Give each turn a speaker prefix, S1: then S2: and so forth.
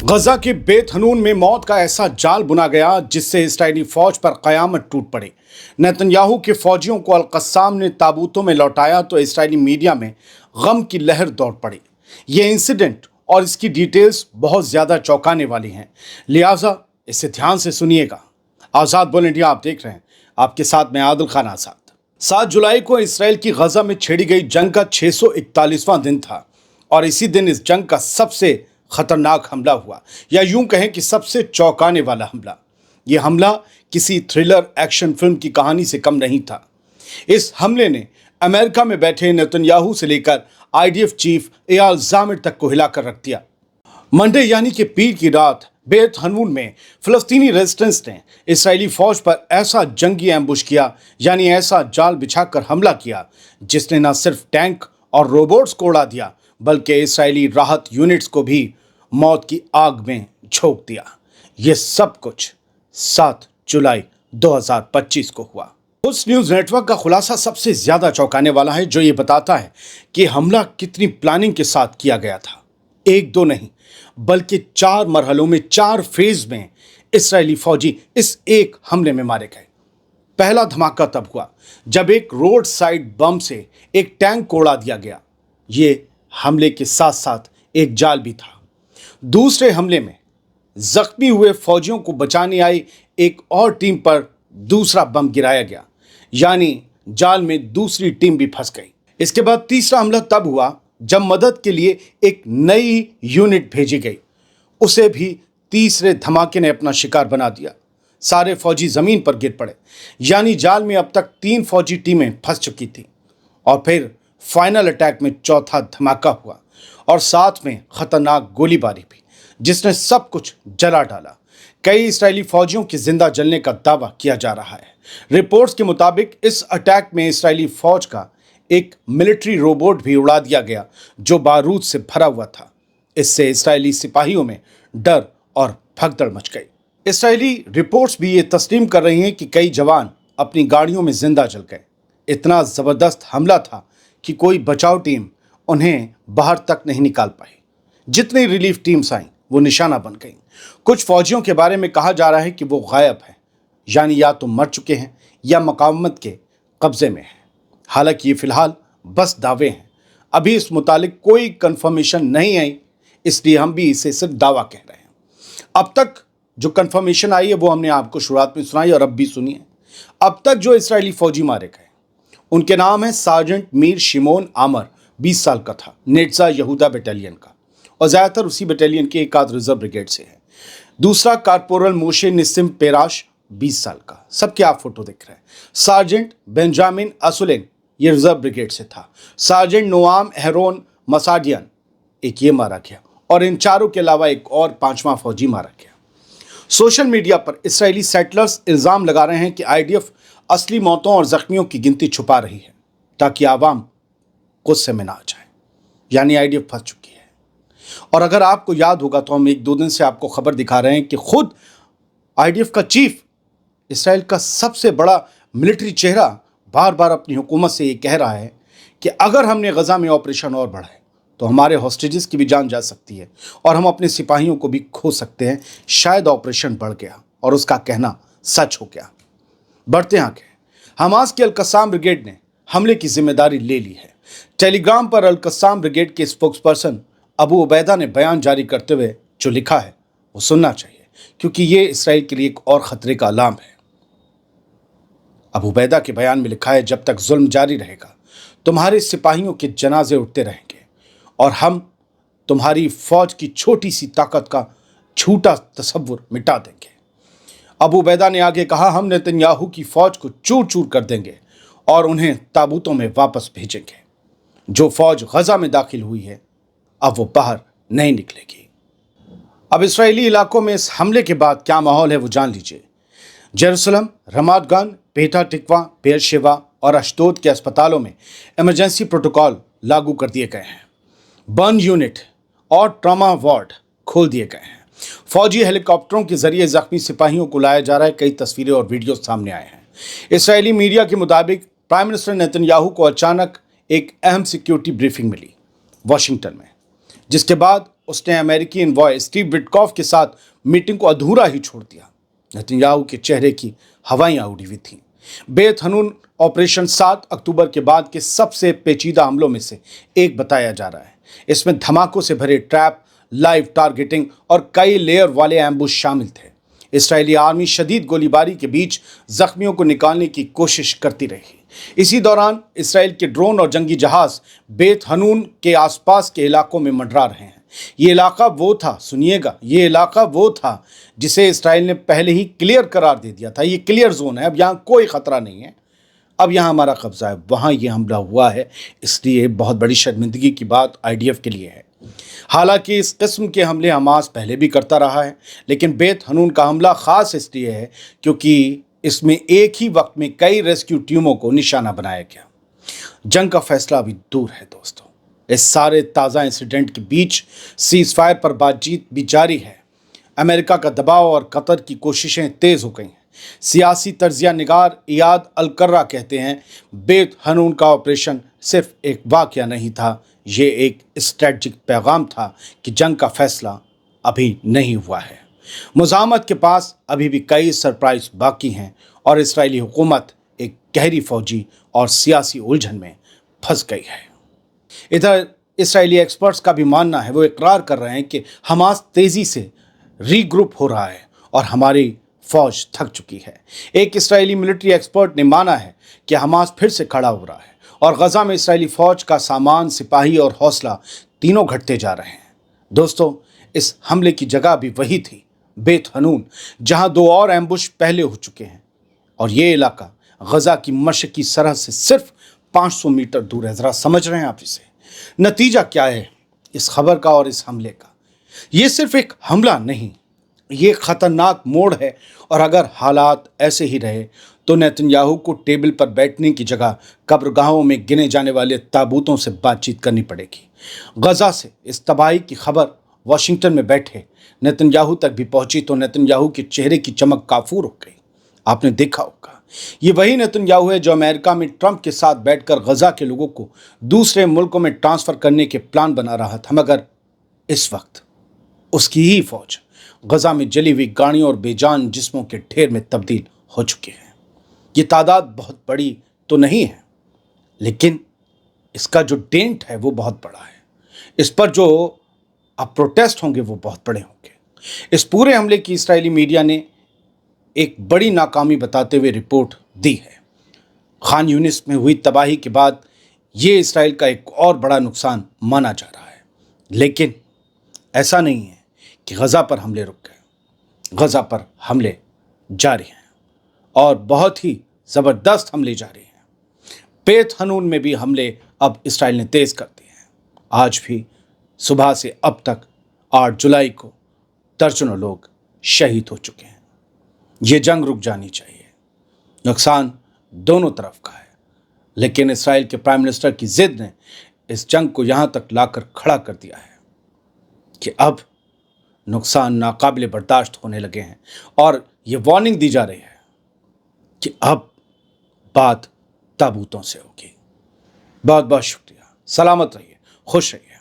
S1: गजा के बेत हनून में मौत का ऐसा जाल बुना गया जिससे इसराइली फौज पर कयामत टूट पड़ी। नेतन्याहू के फौजियों को अल-कस्साम ने ताबूतों में लौटाया तो इसराइली मीडिया में गम की लहर दौड़ पड़ी। ये इंसिडेंट और इसकी डिटेल्स बहुत ज़्यादा चौंकाने वाली हैं, लिहाजा इसे ध्यान से सुनिएगा। आज़ाद बोल इंडिया आप देख रहे हैं, आपके साथ मैं आदिल खान आज़ाद। 7 जुलाई को इसराइल की गजा में छेड़ी गई जंग का 641वां दिन था और इसी दिन इस जंग का सबसे खतरनाक हमला हुआ, या यूं कहें कि सबसे चौंकाने वाला हमला। यह हमला किसी थ्रिलर एक्शन फिल्म की कहानी से कम नहीं था। इस हमले ने अमेरिका में बैठे नेतन्याहू से लेकर आईडीएफ चीफ एयाल ज़ामिर तक को हिलाकर रख दिया। मंडे यानी कि पीर की रात बेत हनून में फ़लस्तीनी रेजिस्टेंस ने इसराइली फौज पर ऐसा जंगी एम्बुश किया, यानी ऐसा जाल बिछाकर हमला किया जिसने न सिर्फ टैंक और रोबोट्स को उड़ा दिया बल्कि इसराइली राहत यूनिट्स को भी मौत की आग में झोंक दिया। ये सब कुछ 7 जुलाई 2025 को हुआ। उस न्यूज़ नेटवर्क का खुलासा सबसे ज़्यादा चौंकाने वाला है, जो ये बताता है कि हमला कितनी प्लानिंग के साथ किया गया था। 1-2 नहीं बल्कि 4 मरहलों में 4 फेज में इसराइली फौजी इस एक हमले में मारे गए। पहला धमाका तब हुआ जब एक रोड साइड बम से एक टैंक को उड़ा दिया गया। ये हमले के साथ साथ एक जाल भी था। दूसरे हमले में जख्मी हुए फौजियों को बचाने आई एक और टीम पर दूसरा बम गिराया गया, यानी जाल में दूसरी टीम भी फंस गई। इसके बाद तीसरा हमला तब हुआ जब मदद के लिए एक नई यूनिट भेजी गई। उसे भी तीसरे धमाके ने अपना शिकार बना दिया। सारे फौजी जमीन पर गिर पड़े, यानी जाल में अब तक 3 फौजी टीमें फंस चुकी थी। और फिर फाइनल अटैक में चौथा धमाका हुआ और साथ में खतरनाक गोलीबारी भी, जिसने सब कुछ जला डाला। कई इस्राएली फौजियों के जिंदा जलने का दावा किया जा रहा है। रिपोर्ट्स के मुताबिक इस अटैक में इस्राएली फौज का एक मिलिट्री रोबोट भी उड़ा दिया गया जो बारूद से भरा हुआ था। इससे इस्राएली सिपाहियों में डर और भगदड़ मच गई। इस्राएली रिपोर्ट्स भी ये तस्लीम कर रही हैं कि कई जवान अपनी गाड़ियों में जिंदा जल गए। इतना ज़बरदस्त हमला था कि कोई बचाव टीम उन्हें बाहर तक नहीं निकाल पाई। जितनी रिलीफ टीम्स आईं वो निशाना बन गईं। कुछ फौजियों के बारे में कहा जा रहा है कि वो गायब हैं, यानी या तो मर चुके हैं या मुकावमत के कब्जे में हैं। हालांकि ये फिलहाल बस दावे हैं, अभी इस मुतालिक कोई कंफर्मेशन नहीं आई, इसलिए हम भी इसे सिर्फ दावा कह रहे हैं। अब तक जो कंफर्मेशन आई है वो हमने आपको शुरुआत में सुनाई और अब भी सुनिए। अब तक जो इसराइली फौजी मारे गए उनके नाम है सार्जेंट मीर शिमोन आमर, 20 साल का था, नेट्जा यहूदा बटालियन का, और ज़्यादातर उसी बटालियन के एक आध रिजर्व ब्रिगेड से है। दूसरा कारपोरल मोशे निसिम पेराश, 20 साल का, सबके आप फोटो देख रहे हैं। सार्जेंट बेंजामिन असुलेन, ये रिजर्व ब्रिगेड से था। सार्जेंट नोआम हेरोन मसाडियन, एक ये मारा गया, और इन चारों के अलावा एक और 5वां फौजी मारा गया। सोशल मीडिया पर इसराइली सेटलर्स इल्ज़ाम लगा रहे हैं कि आईडीएफ असली मौतों और जख्मियों की गिनती छुपा रही है ताकि आवाम गुस्से में ना आ जाए, यानी आईडीएफ फंस चुकी है। और अगर आपको याद होगा तो हम 1-2 दिन से आपको खबर दिखा रहे हैं कि खुद आईडीएफ का चीफ, इसराइल का सबसे बड़ा मिलिट्री चेहरा, बार बार अपनी हुकूमत से ये कह रहा है कि अगर हमने गजा में ऑपरेशन और बढ़ाए तो हमारे हॉस्टेजेस की भी जान जा सकती है और हम अपने सिपाहियों को भी खो सकते हैं। शायद ऑपरेशन बढ़ गया और उसका कहना सच हो गया। बढ़ते आगे, हमास की अल-कस्साम ब्रिगेड ने हमले की जिम्मेदारी ले ली है। टेलीग्राम पर अल-कस्साम ब्रिगेड के स्पोक्सपर्सन अबू उबैदा ने बयान जारी करते हुए जो लिखा है वो सुनना चाहिए, क्योंकि ये इसराइल के लिए एक और खतरे का अलार्म है। अबू उबैदा के बयान में लिखा है, जब तक जुल्म जारी रहेगा तुम्हारे सिपाहियों के जनाजे उठते रहेंगे और हम तुम्हारी फौज की छोटी सी ताकत का झूठा तसव्वुर मिटा देंगे। अबू उबैदा ने आगे कहा, हम नेतन्याहू की फौज को चूर चूर कर देंगे और उन्हें ताबूतों में वापस भेजेंगे। जो फौज गजा में दाखिल हुई है अब वो बाहर नहीं निकलेगी। अब इस्राएली इलाकों में इस हमले के बाद क्या माहौल है वो जान लीजिए। जेरूसलम, रमात गन, पेटा टिकवा, बेरशेवा और अशदोद के अस्पतालों में इमरजेंसी प्रोटोकॉल लागू कर दिए गए हैं। बर्न यूनिट और ट्रॉमा वार्ड खोल दिए गए हैं। फौजी हेलीकॉप्टरों के जरिए जख्मी सिपाहियों को लाया जा रहा है। कई तस्वीरें और वीडियो सामने आए हैं। इस्राएली मीडिया के मुताबिक प्राइम मिनिस्टर नेतन्याहू को अचानक एक अहम सिक्योरिटी ब्रीफिंग मिली वाशिंगटन में, जिसके बाद उसने अमेरिकी एनवॉय स्टीव विटकॉफ के साथ मीटिंग को अधूरा ही छोड़ दिया। नेतन्याहू के चेहरे की हवाइयां उड़ी हुई थीं। बेत हनून ऑपरेशन 7 अक्टूबर के बाद के सबसे पेचीदा हमलों में से एक बताया जा रहा है। इसमें धमाकों से भरे ट्रैप, लाइव टारगेटिंग और कई लेयर वाले एम्बुश शामिल थे। इस्राएली आर्मी शदीद गोलीबारी के बीच जख्मियों को निकालने की कोशिश करती रही। इसी दौरान इसराइल के ड्रोन और जंगी जहाज बेत हनून के आसपास के इलाकों में मंडरा रहे हैं। ये इलाका वो था, सुनिएगा, ये इलाका वो था जिसे इसराइल ने पहले ही क्लियर करार दे दिया था। ये क्लियर जोन है, अब यहाँ कोई खतरा नहीं है, अब यहाँ हमारा कब्जा है। वहाँ ये हमला हुआ है, इसलिए बहुत बड़ी शर्मिंदगी की बात IDF के लिए है। हालांकि इस किस्म के हमले हमास पहले भी करता रहा है, लेकिन बेत हनून का हमला ख़ास इसलिए है क्योंकि इसमें एक ही वक्त में कई रेस्क्यू टीमों को निशाना बनाया गया। जंग का फैसला अभी दूर है दोस्तों। इस सारे ताज़ा इंसिडेंट के बीच सीज़ फायर पर बातचीत भी जारी है। अमेरिका का दबाव और कतर की कोशिशें तेज़ हो गई हैं। सियासी तर्जिया निगार इयाद अल-कर्रा कहते हैं, बेत हनून का ऑपरेशन सिर्फ एक वाक़या नहीं था, ये एक स्ट्रेटजिक पैगाम था कि जंग का फैसला अभी नहीं हुआ है। मुज़ाहमत के पास अभी भी कई सरप्राइज बाकी हैं और इस्राएली हुकूमत एक गहरी फौजी और सियासी उलझन में फंस गई है। इधर इस्राएली एक्सपर्ट्स का भी मानना है, वो इकरार कर रहे हैं कि हमास तेज़ी से रीग्रुप हो रहा है और हमारी फौज थक चुकी है। एक इस्राएली मिलिट्री एक्सपर्ट ने माना है कि हमास फिर से खड़ा हो रहा है और गजा में इस्राएली फौज का सामान, सिपाही और हौसला तीनों घटते जा रहे हैं। दोस्तों, इस हमले की जगह भी वही थी, बेत हनून, जहां 2 और एम्बुश पहले हो चुके हैं और ये इलाका गजा की मशरकी सरहद से सिर्फ 500 मीटर दूर है। ज़रा समझ रहे हैं आप इसे? नतीजा क्या है इस खबर का और इस हमले का? ये सिर्फ एक हमला नहीं, ये खतरनाक मोड़ है और अगर हालात ऐसे ही रहे तो नेतन्याहू को टेबल पर बैठने की जगह कब्रगाहों में गिने जाने वाले ताबूतों से बातचीत करनी पड़ेगी। गजा से इस तबाही की खबर वाशिंगटन में बैठे नेतन्याहू तक भी पहुंची तो नेतन्याहू के चेहरे की चमक काफूर हो गई। आपने देखा होगा, ये वही नेतन्याहू है जो अमेरिका में ट्रंप के साथ बैठकर गजा के लोगों को दूसरे मुल्कों में ट्रांसफ़र करने के प्लान बना रहा था, मगर इस वक्त उसकी ही फौज गजा में जली हुई गाड़ियों और बेजान जिस्मों के ढेर में तब्दील हो चुके हैं। ये तादाद बहुत बड़ी तो नहीं है, लेकिन इसका जो डेंट है वो बहुत बड़ा है। इस पर जो अब प्रोटेस्ट होंगे वो बहुत बड़े होंगे। इस पूरे हमले की इस्राएली मीडिया ने एक बड़ी नाकामी बताते हुए रिपोर्ट दी है। खान यूनिस में हुई तबाही के बाद ये इसराइल का एक और बड़ा नुकसान माना जा रहा है, लेकिन ऐसा नहीं है कि गजा पर हमले रुक गए। गजा पर हमले जारी हैं और बहुत ही ज़बरदस्त हमले जारी हैं। बेत हनून में भी हमले अब इसराइल ने तेज़ कर दिए हैं। आज भी सुबह से अब तक 8 जुलाई को दर्जनों लोग शहीद हो चुके हैं। ये जंग रुक जानी चाहिए। नुकसान दोनों तरफ का है, लेकिन इसराइल के प्राइम मिनिस्टर की जिद ने इस जंग को यहाँ तक लाकर खड़ा कर दिया है कि अब नुकसान नाकाबिले बर्दाश्त होने लगे हैं और ये वार्निंग दी जा रही है कि अब बात ताबूतों से होगी। बहुत बहुत शुक्रिया। सलामत रहिए, खुश रहिए।